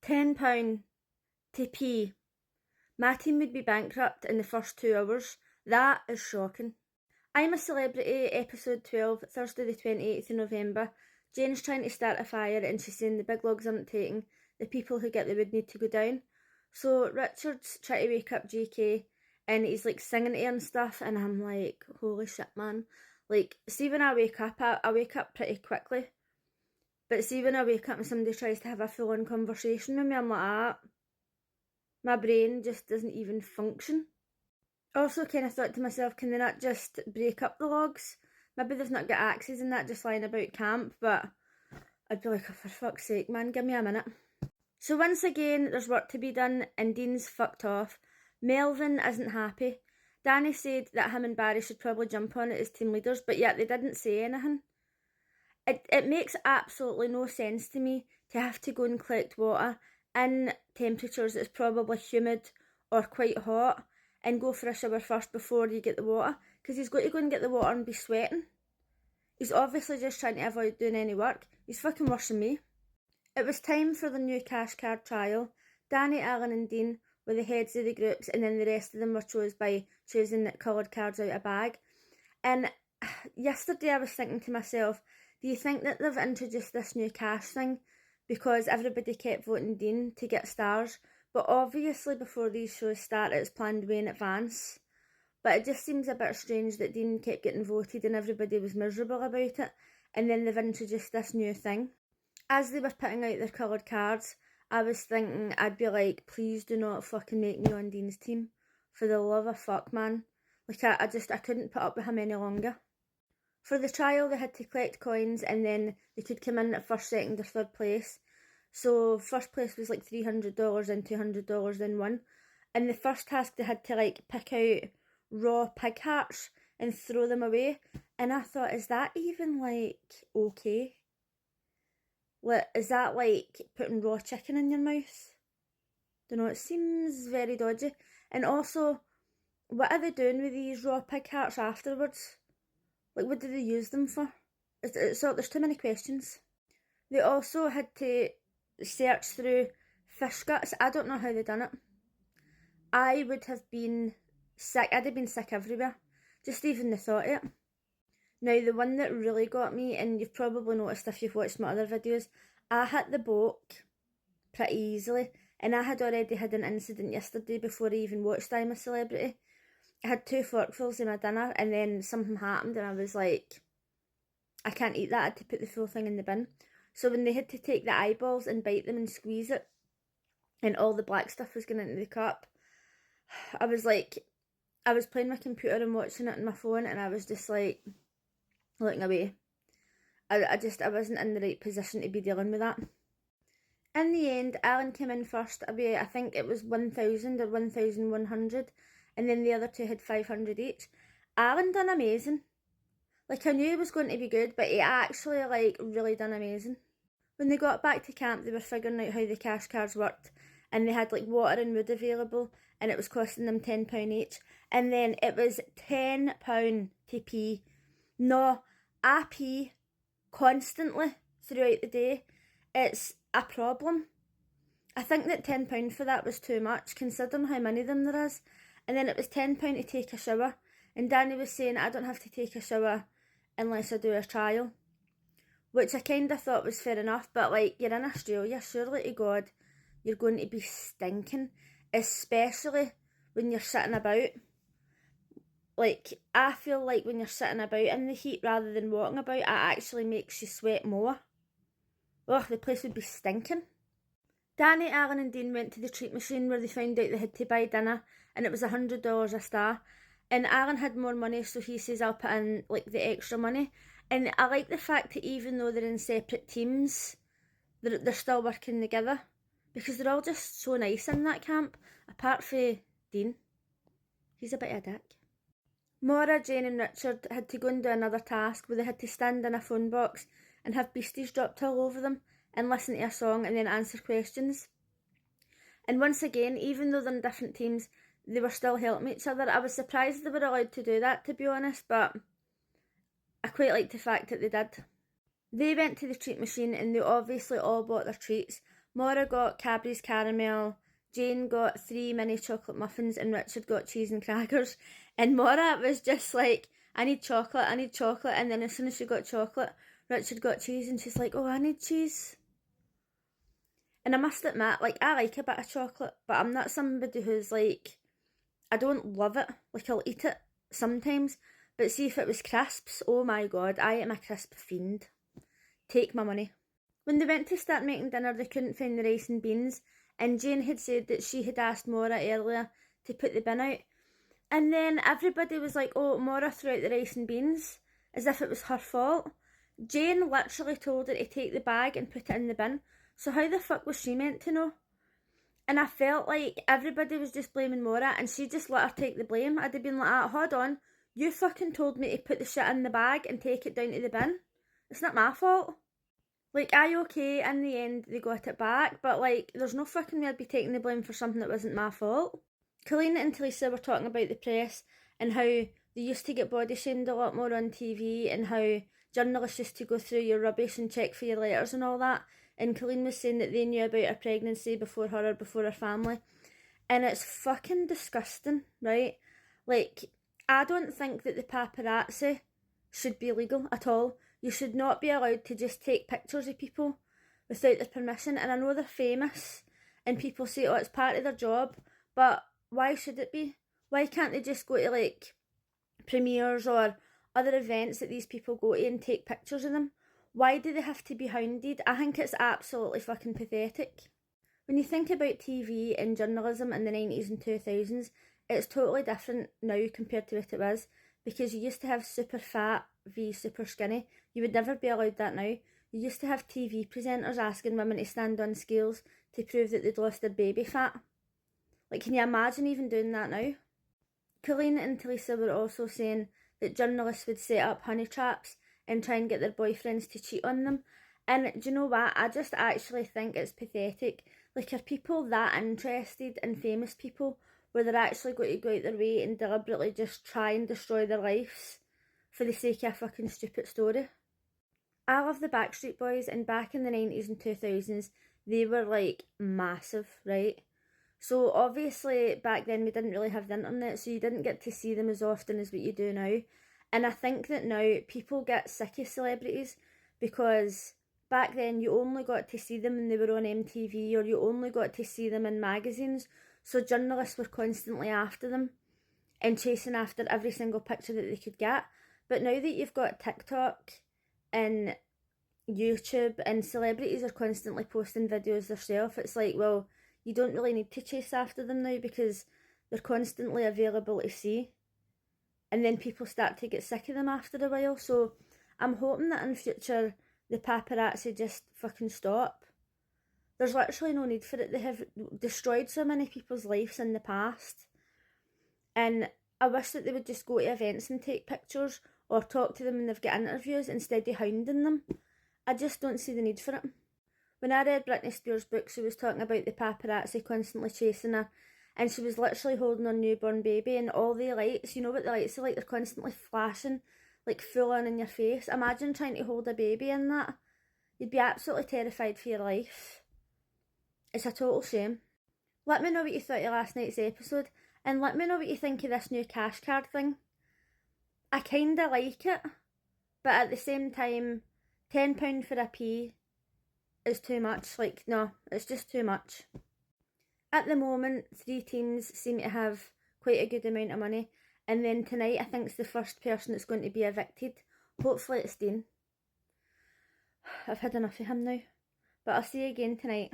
£10 to pee. My team would be bankrupt in the first 2 hours. That is shocking. I'm a Celebrity, episode 12, Thursday the 28th of November. Jane's trying to start a fire and she's saying the big logs aren't taking, the people who get the wood need to go down. So Richard's trying to wake up JK and he's like singing to her and stuff, and I'm like, holy shit, man. Like, see when I wake up, I wake up pretty quickly. But see when I wake up and somebody tries to have a full-on conversation with me, I'm like, my brain just doesn't even function. Also kind of thought to myself, can they not just break up the logs? Maybe they've not got axes and that just lying about camp, but I'd be like, oh, for fuck's sake, man, give me a minute. So once again, there's work to be done and Dean's fucked off. Melvin isn't happy. Danny said that him and Barry should probably jump on it as team leaders, but yet they didn't say anything. It makes absolutely no sense to me to have to go and collect water in temperatures that's probably humid or quite hot and go for a shower first before you get the water, because he's got to go and get the water and be sweating. He's obviously just trying to avoid doing any work. He's fucking worse than me. It was time for the new cash card trial. Danny, Alan and Dean were the heads of the groups, and then the rest of them were chose by choosing coloured cards out of a bag. And yesterday I was thinking to myself, do you think that they've introduced this new cash thing because everybody kept voting Dean to get stars? But obviously before these shows start, it's planned way in advance. But it just seems a bit strange that Dean kept getting voted and everybody was miserable about it, and then they've introduced this new thing. As they were putting out their coloured cards, I was thinking, I'd be like, please do not fucking make me on Dean's team. For the love of fuck, man. Like, I couldn't put up with him any longer. For the trial, they had to collect coins and then they could come in at first, second or third place. So first place was like $300 and $200 in one. And the first task, they had to like pick out raw pig hearts and throw them away. And I thought, is that even like okay? Is that like putting raw chicken in your mouth? Don't know, it seems very dodgy. And also, what are they doing with these raw pig hearts afterwards? Like, what do they use them for? So there's too many questions. They also had to search through fish guts. I don't know how they done it. I would have been sick. I'd have been sick everywhere. Just even the thought of it. Now, the one that really got me, and you've probably noticed if you've watched my other videos, I hit the boat pretty easily. And I had already had an incident yesterday before I even watched I'm a Celebrity. I had 2 forkfuls in my dinner and then something happened and I was like, I can't eat that, I had to put the full thing in the bin. So when they had to take the eyeballs and bite them and squeeze it, and all the black stuff was going into the cup, I was like, I was playing my computer and watching it on my phone and I was just like, looking away. I wasn't in the right position to be dealing with that. In the end, Alan came in first, I think it was 1,000 or 1,100, and then the other two had 500 each. Alan done amazing. Like, I knew he was going to be good, but he actually, like, really done amazing. When they got back to camp, they were figuring out how the cash cards worked, and they had, like, water and wood available, and it was costing them £10 each. And then it was £10 to pee. No, I pee constantly throughout the day. It's a problem. I think that £10 for that was too much, considering how many of them there is. And then it was £10 to take a shower. And Danny was saying, I don't have to take a shower unless I do a trial. Which I kind of thought was fair enough, but like, you're in Australia, surely to God, you're going to be stinking. Especially when you're sitting about. Like, I feel like when you're sitting about in the heat rather than walking about, it actually makes you sweat more. Ugh, the place would be stinking. Danny, Alan and Dean went to the treat machine where they found out they had to buy dinner, and it was $100 a star. And Alan had more money, so he says, I'll put in like the extra money. And I like the fact that even though they're in separate teams, they're still working together, because they're all just so nice in that camp, apart from Dean. He's a bit of a dick. Maura, Jane and Richard had to go and do another task where they had to stand in a phone box and have beasties dropped all over them and listen to a song and then answer questions. And once again, even though they're in different teams, they were still helping each other. I was surprised they were allowed to do that, to be honest, but I quite liked the fact that they did. They went to the treat machine and they obviously all bought their treats, Maura got Cadbury's caramel, Jane got 3 mini chocolate muffins, and Richard got cheese and crackers. And Maura was just like, I need chocolate, and then as soon as she got chocolate, Richard got cheese, and she's like, oh, I need cheese. And I must admit, like, I like a bit of chocolate, but I'm not somebody who's like, I don't love it. Like, I'll eat it sometimes, but see if it was crisps, oh my god, I am a crisp fiend. Take my money. When they went to start making dinner, they couldn't find the rice and beans, and Jane had said that she had asked Maura earlier to put the bin out. And then everybody was like, oh, Maura threw out the rice and beans, as if it was her fault. Jane literally told her to take the bag and put it in the bin, so how the fuck was she meant to know? And I felt like everybody was just blaming Maura, and she just let her take the blame. I'd have been like, hold on, you fucking told me to put the shit in the bag and take it down to the bin. It's not my fault. Like, okay, in the end, they got it back, but, like, there's no fucking way I'd be taking the blame for something that wasn't my fault. Colleen and Talisa were talking about the press and how they used to get body shamed a lot more on TV, and how journalists used to go through your rubbish and check for your letters and all that. And Colleen was saying that they knew about her pregnancy before her or before her family. And it's fucking disgusting, right? Like, I don't think that the paparazzi should be legal at all. You should not be allowed to just take pictures of people without their permission. And I know they're famous and people say, oh, it's part of their job, but why should it be? Why can't they just go to, like, premieres or other events that these people go to and take pictures of them? Why do they have to be hounded? I think it's absolutely fucking pathetic. When you think about TV and journalism in the 90s and 2000s, it's totally different now compared to what it was, because you used to have super fat v super skinny. You would never be allowed that now. You used to have TV presenters asking women to stand on scales to prove that they'd lost their baby fat. Like, can you imagine even doing that now? Colleen and Talisa were also saying that journalists would set up honey traps and try and get their boyfriends to cheat on them. And do you know what? I just actually think it's pathetic. Like, are people that interested in famous people where they're actually going to go out their way and deliberately just try and destroy their lives for the sake of a fucking stupid story? I love the Backstreet Boys, and back in the 90s and 2000s, they were, like, massive, right? So obviously back then we didn't really have the internet, so you didn't get to see them as often as what you do now. And I think that now people get sick of celebrities, because back then you only got to see them when they were on MTV, or you only got to see them in magazines. So journalists were constantly after them and chasing after every single picture that they could get. But now that you've got TikTok and YouTube and celebrities are constantly posting videos themselves, it's like, well, you don't really need to chase after them now because they're constantly available to see. And then people start to get sick of them after a while. So I'm hoping that in future the paparazzi just fucking stop. There's literally no need for it. They have destroyed so many people's lives in the past. And I wish that they would just go to events and take pictures, or talk to them when they've got interviews, instead of hounding them. I just don't see the need for it. When I read Britney Spears' book, she was talking about the paparazzi constantly chasing her, and she was literally holding her newborn baby, and all the lights, you know what the lights are like, they're constantly flashing, like full on in your face. Imagine trying to hold a baby in that. You'd be absolutely terrified for your life. It's a total shame. Let me know what you thought of last night's episode, and let me know what you think of this new cash card thing. I kinda like it, but at the same time, £10 for a pee is too much. Like, no, it's just too much. At the moment, 3 teams seem to have quite a good amount of money, and then tonight I think it's the first person that's going to be evicted. Hopefully it's Dean. I've had enough of him now, but I'll see you again tonight.